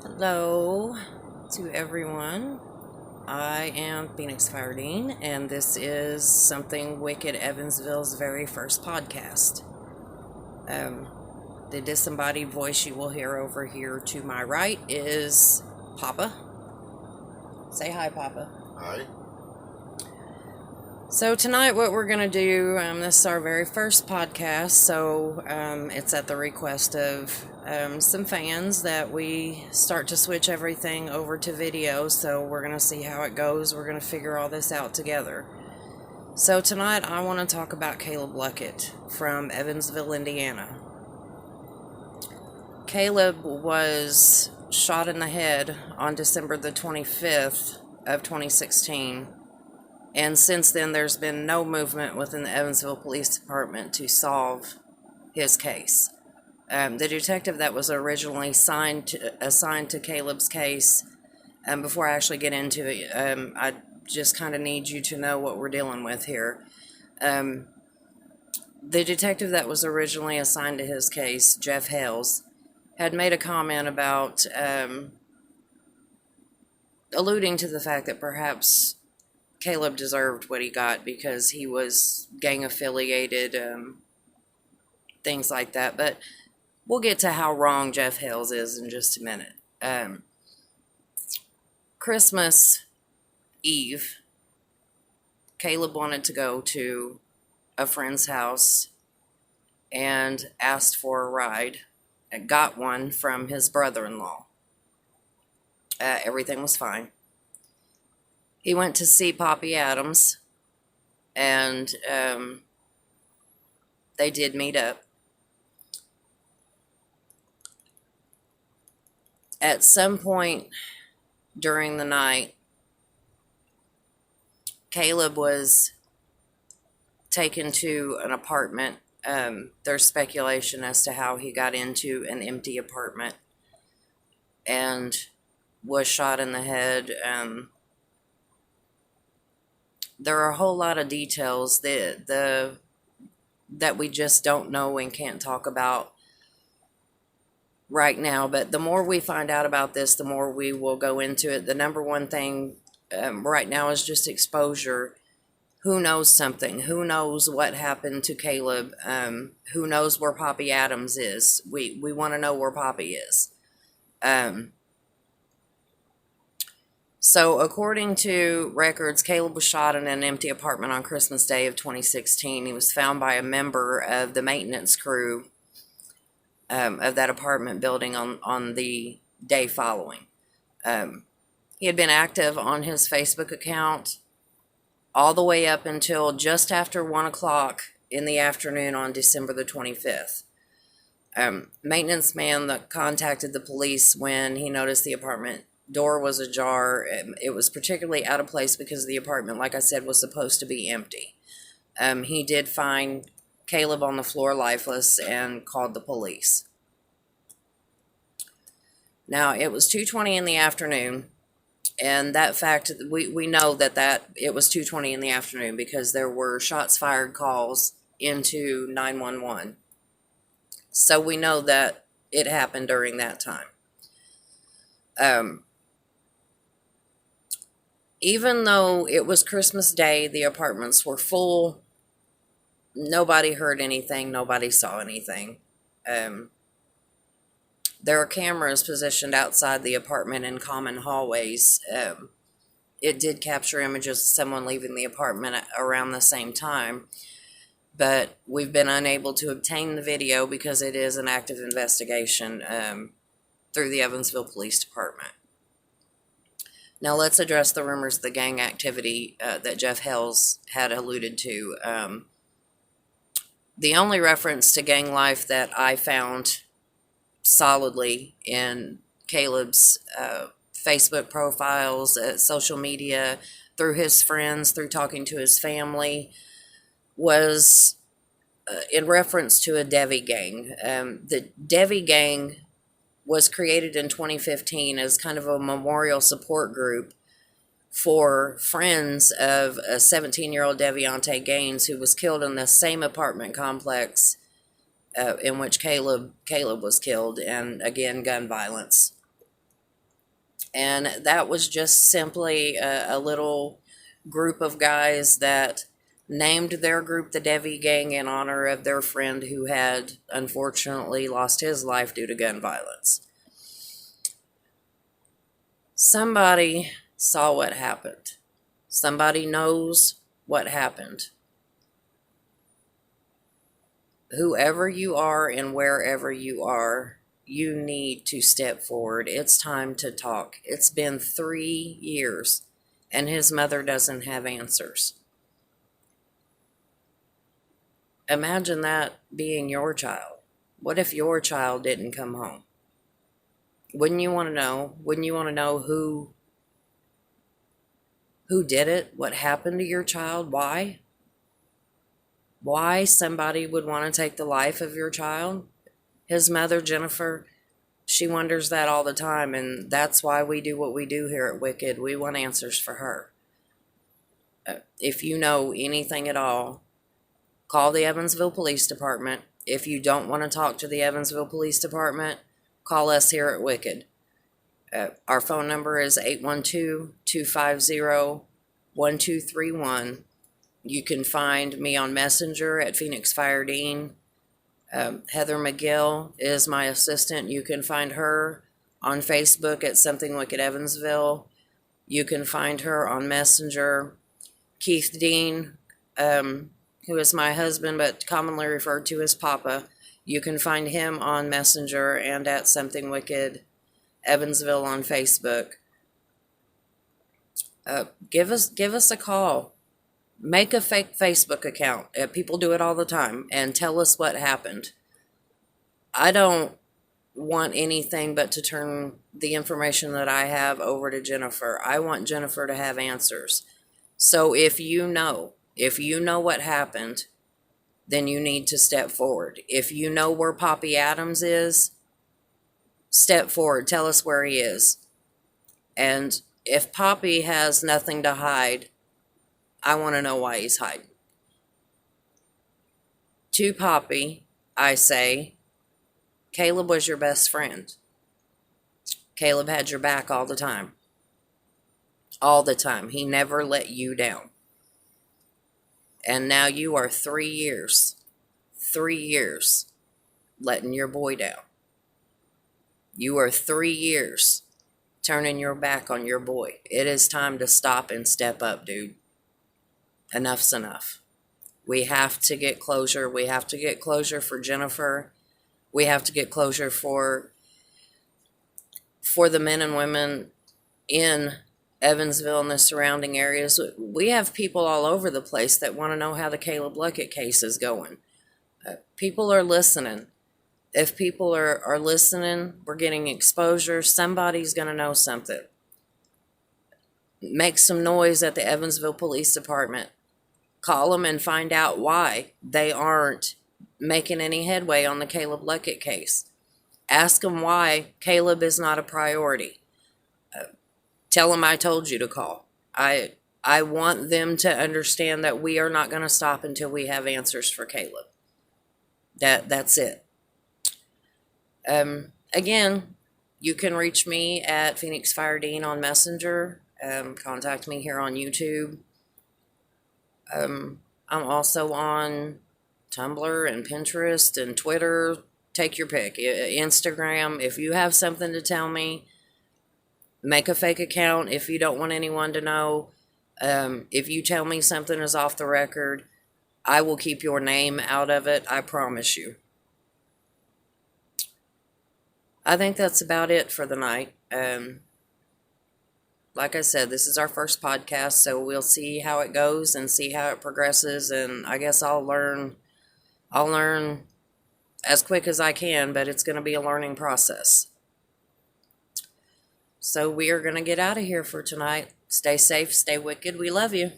Hello to everyone. I am Phoenix Firedean, and this is Something Wicked Evansville's very first podcast. Um, the disembodied voice you will hear over here to my right is Papa. Say hi, Papa. Hi. So tonight what we're going to do, this is our very first podcast, so it's at the request of some fans that we start to switch everything over to video, so we're going to see how it goes. We're going to figure all this out together. So tonight I want to talk about Caleb Luckett from Evansville, Indiana. Caleb was shot in the head on December the 25th of 2016. And since then, there's been no movement within the Evansville Police Department to solve his case. The detective that was originally assigned to Caleb's case, before I actually get into it, I just kind of need you to know what we're dealing with here. The detective that was originally assigned to his case, Jeff Hales, had made a comment about alluding to the fact that perhaps Caleb deserved what he got because he was gang affiliated, things like that. But we'll get to how wrong Jeff Hales is in just a minute. Christmas Eve, Caleb wanted to go to a friend's house and asked for a ride and got one from his brother-in-law. Everything was fine. He went to see Poppy Adams, and they did meet up. At some point during the night, Caleb was taken to an apartment. There's speculation as to how he got into an empty apartment and was shot in the head. There are a whole lot of details that we just don't know and can't talk about right now. But the more we find out about this, the more we will go into it. The number one thing right now is just exposure. Who knows something? Who knows what happened to Caleb? Who knows where Poppy Adams is? We want to know where Poppy is. So, according to records, Caleb was shot in an empty apartment on Christmas Day of 2016. He was found by a member of the maintenance crew of that apartment building on the day following. He had been active on his Facebook account all the way up until just after 1 o'clock in the afternoon on December the 25th. Maintenance man that contacted the police when he noticed the apartment door was ajar. It was particularly out of place because the apartment, like I said, was supposed to be empty. He did find Caleb on the floor lifeless and called the police. Now, it was 2:20 in the afternoon, and that fact, we know that it was 2:20 in the afternoon because there were shots fired calls into 911. So we know that it happened during that time. Even though it was Christmas Day, the apartments were full. Nobody heard anything. Nobody saw anything. There are cameras positioned outside the apartment in common hallways. It did capture images of someone leaving the apartment around the same time, but we've been unable to obtain the video because it is an active investigation through the Evansville Police Department. Now let's address the rumors of the gang activity that Jeff Hales had alluded to. The only reference to gang life that I found solidly in Caleb's Facebook profiles, social media, through his friends, through talking to his family, was in reference to a Devi gang. The Devi gang was created in 2015 as kind of a memorial support group for friends of a 17-year-old Deviante Gaines who was killed in the same apartment complex in which Caleb was killed, and again, gun violence. And that was just simply a little group of guys that named their group the Devi Gang in honor of their friend who had unfortunately lost his life due to gun violence. Somebody saw what happened. Somebody knows what happened. Whoever you are and wherever you are, you need to step forward. It's time to talk. It's been 3 years and his mother doesn't have answers. Imagine that being your child. What if your child didn't come home? Wouldn't you want to know? Wouldn't you want to know who did it? What happened to your child? Why? Why somebody would want to take the life of your child? His mother, Jennifer, she wonders that all the time, and that's why we do what we do here at Wicked. We want answers for her. If you know anything at all, call the Evansville Police Department. If you don't want to talk to the Evansville Police Department, call us here at Wicked. Our phone number is 812-250-1231. You can find me on Messenger at Phoenix Fire Dean. Heather McGill is my assistant. You can find her on Facebook at Something Wicked Evansville. You can find her on Messenger. Keith Dean, who is my husband but commonly referred to as Papa, you can find him on Messenger and at Something Wicked Evansville on Facebook. Give us a call. Make a fake Facebook account. People do it all the time, and tell us what happened. I don't want anything but to turn the information that I have over to Jennifer. I want Jennifer to have answers. So if you know what happened, then you need to step forward. If you know where Poppy Adams is, step forward. Tell us where he is. And if Poppy has nothing to hide, I want to know why he's hiding. To Poppy, I say, Caleb was your best friend. Caleb had your back all the time. All the time. He never let you down. And now you are 3 years letting your boy down. You are 3 years turning your back on your boy. It is time to stop and step up, dude. Enough's enough. We have to get closure. We have to get closure for Jennifer. We have to get closure for the men and women in Evansville and the surrounding areas. We have people all over the place that want to know how the Calab Luckett case is going. People are listening. If people are listening, we're getting exposure. Somebody's going to know something. Make some noise at the Evansville Police Department. Call them and find out why they aren't making any headway on the Calab Luckett case. Ask them why Caleb is not a priority. Tell them I told you to call. I want them to understand that we are not going to stop until we have answers for Caleb. That's it. Again, you can reach me at Phoenix Fire Dean on Messenger. Contact me here on YouTube. I'm also on Tumblr and Pinterest and Twitter. Take your pick. Instagram. If you have something to tell me, make a fake account if you don't want anyone to know. If you tell me something is off the record, I will keep your name out of it. I promise you. I think that's about it for the night. Like I said, this is our first podcast, so we'll see how it goes and see how it progresses. And I guess I'll learn as quick as I can, but it's going to be a learning process. So we are going to get out of here for tonight. Stay safe, stay wicked. We love you.